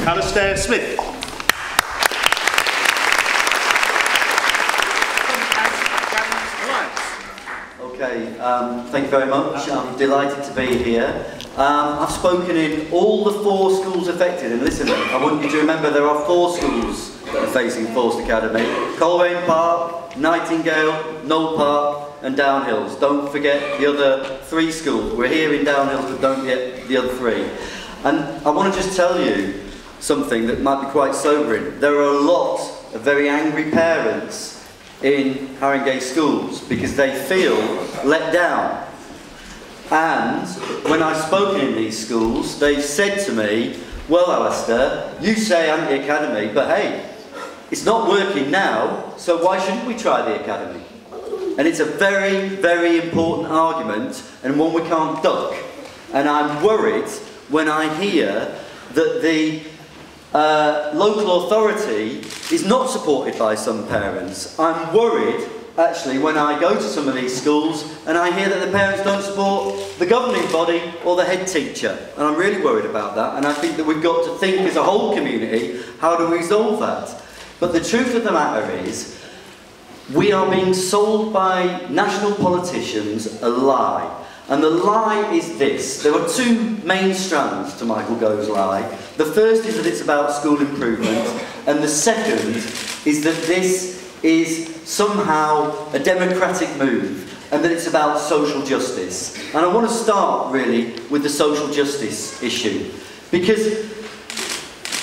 Alasdair Smith. Okay, thank you very much. I'm delighted to be here. I've spoken in all the 4 schools affected, and listen, I want you to remember there are 4 schools that are facing forced academy: Coleraine Park, Nightingale, Knoll Park and Downhills. Don't forget the other 3 schools. We're here in Downhills, but don't forget the other 3. And I want to just tell you something that might be quite sobering. There are a lot of very angry parents in Haringey schools because they feel let down. And when I've spoken in these schools, they've said to me, well, Alasdair, you say Anti Academy, but hey, it's not working now, so why shouldn't we try the academy? And it's a very, very important argument, and one we can't duck. And I'm worried when I hear that the local authority is not supported by some parents. I'm worried, actually, when I go to some of these schools and I hear that the parents don't support the governing body or the head teacher. And I'm really worried about that, and I think that we've got to think as a whole community, how do we resolve that? But the truth of the matter is, we are being sold by national politicians a lie. And the lie is this. There are 2 main strands to Michael Gove's lie. The first is that it's about school improvement, and the second is that this is somehow a democratic move, and that it's about social justice. And I want to start really with the social justice issue, because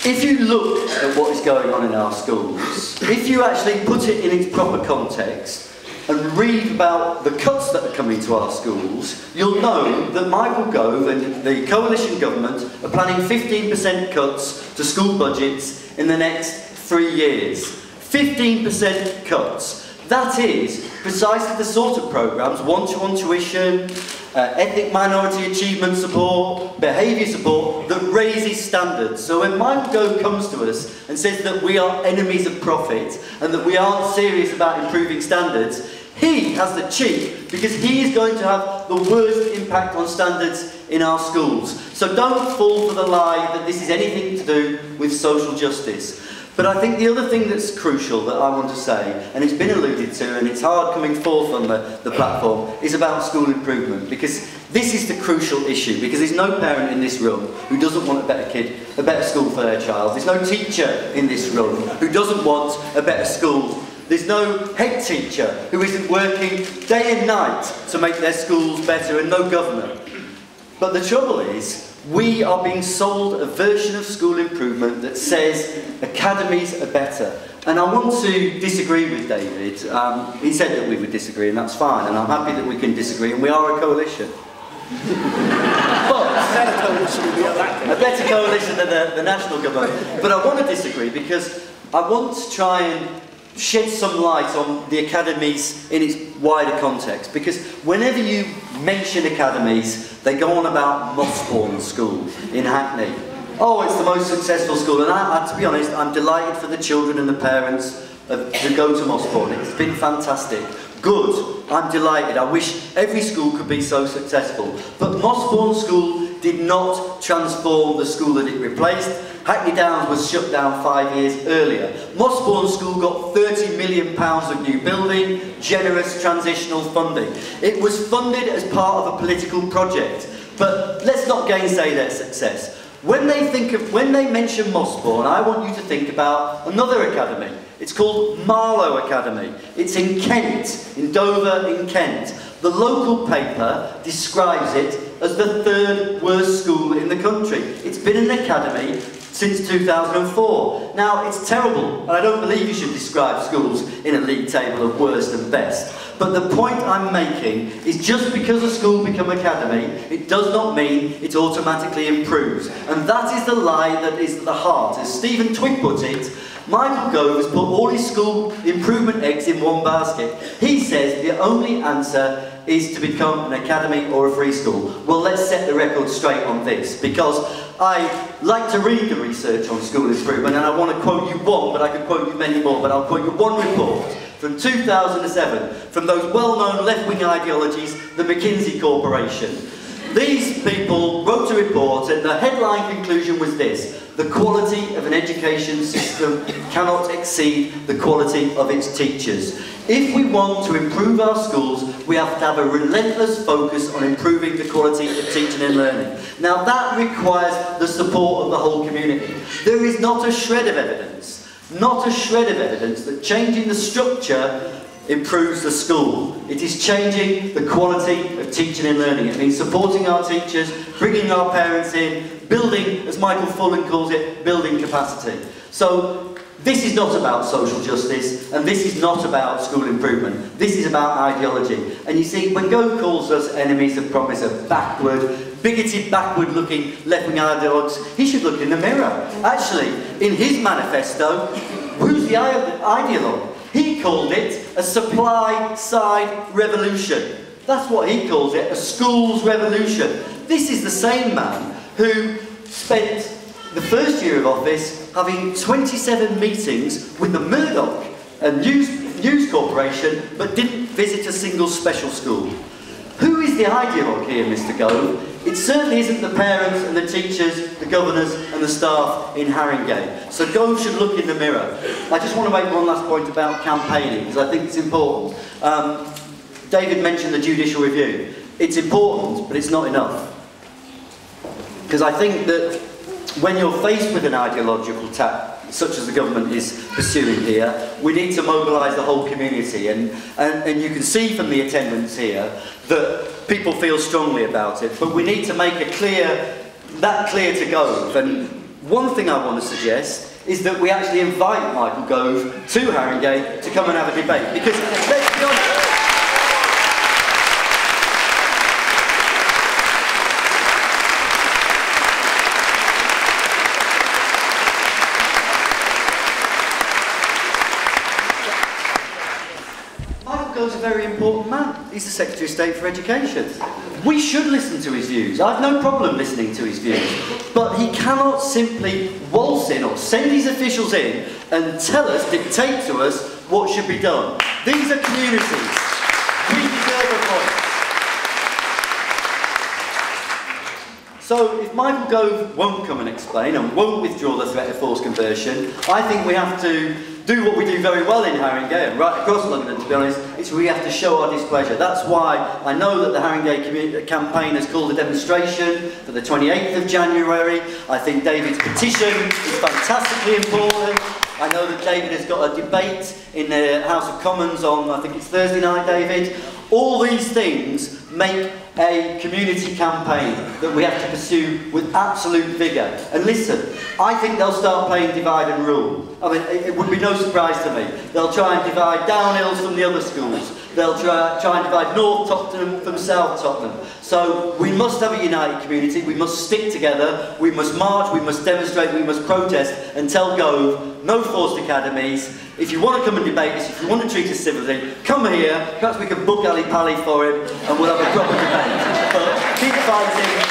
if you look at what is going on in our schools, if you actually put it in its proper context, and read about the cuts that are coming to our schools, you'll know that Michael Gove and the coalition government are planning 15% cuts to school budgets in the next 3 years. 15% cuts. That is precisely the sort of programmes, one-to-one tuition, ethnic minority achievement support, behaviour support, that raises standards. So when Michael Gove comes to us and says that we are enemies of profit and that we aren't serious about improving standards, he has the cheek, because he is going to have the worst impact on standards in our schools. So don't fall for the lie that this is anything to do with social justice. But I think the other thing that's crucial that I want to say, and it's been alluded to, and it's hard coming forth on the platform, is about school improvement, because this is the crucial issue, because there's no parent in this room who doesn't want a better school for their child. There's no teacher in this room who doesn't want a better school. There's no head teacher who isn't working day and night to make their schools better, and no governor. But the trouble is, we are being sold a version of school improvement that says academies are better. And I want to disagree with David. He said that we would disagree, and that's fine, and I'm happy that we can disagree, and we are a coalition. But a better coalition than the national government. But I want to disagree because I want to try and shed some light on the academies in its wider context, because whenever you mention academies, they go on about Mossbourne School in Hackney. Oh, it's the most successful school, and to be honest, I'm delighted for the children and the parents who go to Mossbourne. It's been fantastic. Good, I'm delighted. I wish every school could be so successful. But Mossbourne School did not transform the school that it replaced. Hackney Downs was shut down 5 years earlier. Mossbourne School got £30 million of new building, generous transitional funding. It was funded as part of a political project. But let's not gainsay their success. When they mention Mossbourne, I want you to think about another academy. It's called Marlow Academy. It's in Kent, in Dover in Kent. The local paper describes it as the 3rd worst school in the country. It's been an academy since 2004. Now, it's terrible, and I don't believe you should describe schools in a league table of worst and best. But the point I'm making is just because a school becomes academy, it does not mean it automatically improves. And that is the lie that is at the heart. As Stephen Twigg put it, Michael Gove has put all his school improvement eggs in one basket. He says the only answer is to become an academy or a free school. Well, let's set the record straight on this, because I like to read the research on school improvement, and I want to quote you one, but I could quote you many more, but I'll quote you one report from 2007 from those well-known left-wing ideologies, the McKinsey Corporation. These people wrote a report and the headline conclusion was this: the quality of an education system cannot exceed the quality of its teachers. If we want to improve our schools, we have to have a relentless focus on improving the quality of teaching and learning. Now that requires the support of the whole community. There is not a shred of evidence that changing the structure improves the school. It is changing the quality of teaching and learning. It means supporting our teachers, bringing our parents in, building, as Michael Fullan calls it, building capacity. So this is not about social justice, and this is not about school improvement. This is about ideology. And you see, when Gove calls us enemies of promise, of backward, bigoted, backward-looking left-wing ideologues, he should look in the mirror. Actually, in his manifesto, who's the ideologue? He called it a supply-side revolution. That's what he calls it, a schools revolution. This is the same man who spent the first year of office having 27 meetings with the Murdoch News Corporation, but didn't visit a single special school. Who is the ideologue here, Mr. Gove? It certainly isn't the parents and the teachers, the governors and the staff in Haringey. So Gove should look in the mirror. I just want to make one last point about campaigning, because I think it's important. David mentioned the judicial review. It's important, but it's not enough. Because I think that when you're faced with an ideological attack, such as the government is pursuing here, we need to mobilise the whole community, and you can see from the attendance here that people feel strongly about it, but we need to make it clear to Gove. And one thing I want to suggest is that we actually invite Michael Gove to Haringey to come and have a debate, because let's be honest, Gove's a very important man. He's the Secretary of State for Education. We should listen to his views. I have no problem listening to his views. But he cannot simply waltz in or send his officials in and tell us, dictate to us what should be done. These are communities. We deserve a voice. So if Michael Gove won't come and explain and won't withdraw the threat of forced conversion, I think we have to do what we do very well in Haringey and right across London, to be honest. It's we have to show our displeasure. That's why I know that the Haringey campaign has called a demonstration for the 28th of January. I think David's petition is fantastically important. I know that David has got a debate in the House of Commons on, I think it's Thursday night, David. All these things make a community campaign that we have to pursue with absolute vigour. And listen, I think they'll start playing divide and rule. I mean, it would be no surprise to me. They'll try and divide downhills from the other schools. They'll try and divide North Tottenham from South Tottenham. So we must have a united community, we must stick together, we must march, we must demonstrate, we must protest and tell Gove, no forced academies. If you want to come and debate us, if you want to treat us civilly, come here, perhaps we can book Ali Pally for him and we'll have a proper debate. But keep fighting.